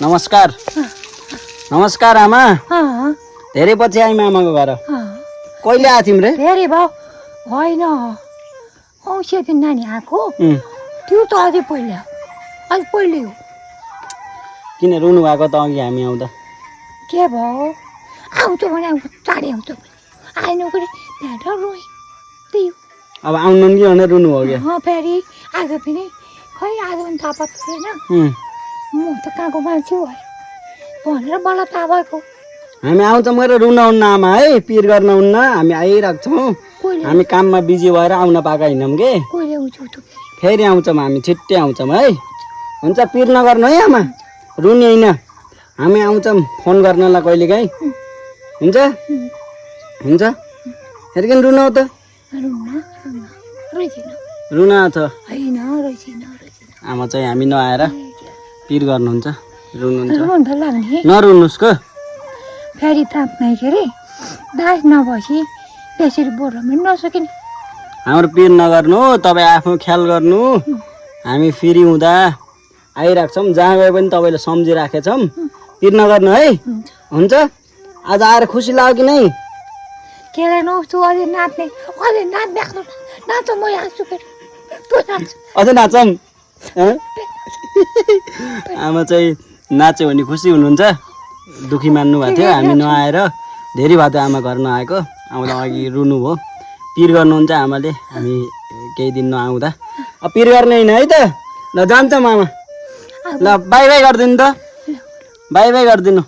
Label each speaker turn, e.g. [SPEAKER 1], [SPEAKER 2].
[SPEAKER 1] नमस्कार नमस्कार आमा धेरै पछि आइम आमाको घर कहिले आएको थियौँ रे
[SPEAKER 2] धेरै भयो होइन औँसी दिन नानी आएको त्यो त अझै पहिले हो
[SPEAKER 1] किन रुनु भएको त अघि हामी आउँदा
[SPEAKER 2] के भयो आउँछ भने चाँडै आउँछ आएन भने भेट रोइ त्यही हो
[SPEAKER 1] अब आउनु कि भनेर रुनु हो क्या
[SPEAKER 2] फेरि आज पनि खै आज पनि थाहा पाएको छैन म त कहाँको मान्छे हो भनेर मलाई थाहा भएको
[SPEAKER 1] हामी आउँछौँ गएर रुन हुन्न आमा है पिर गर्न हुन्न हामी आइरहेको छौँ हामी काममा बिजी भएर आउन पाएका होइनौँ के
[SPEAKER 2] कहिले आउँछौ त
[SPEAKER 1] फेरि आउँछौँ हामी छिट्टै आउँछौँ है हुन्छ पिर नगर्नु है आमा रुनी होइन हामी आउँछौँ फोन गर्नलाई कहिलेकाहीँ हुन्छ हुन्छ फेरि रुनु हो त रुन छ आमा चाहिँ हामी नआएर पिर गर्नुहुन्छ रुनुहुन्छ नरुनुहोस् क
[SPEAKER 2] फेरि ताप्नै के अरे दास नभएपछि त्यसरी बोल्न पनि नसकिने
[SPEAKER 1] हाम्रो पिर नगर्नु तपाईँ आफ्नो ख्याल गर्नु हामी फेरि हुँदा आइरहेको छौँ जहाँ गए पनि तपाईँले सम्झिराखेछौँ पिर नगर्नु है हुन्छ आज आएर खुसी लाग्यो कि नै
[SPEAKER 2] केलाई नौछु अझै नाच्ने नाच म हाँस्छु फेरि
[SPEAKER 1] अझै नाचौँ आमा चाहिँ नाच्यो भने खुसी हुनुहुन्छ दुखी मान्नु भएको थियो हामी नआएर धेरै भयो थियो आमा घर नआएको आउँदा अघि रुनु भयो पिर गर्नुहुन्छ आमाले हामी केही दिन नआउँदा अब पिर गर्ने होइन है त ल जान्छौँ आमा ल बाई बाई गरिदिनु त बाई बाई गरिदिनु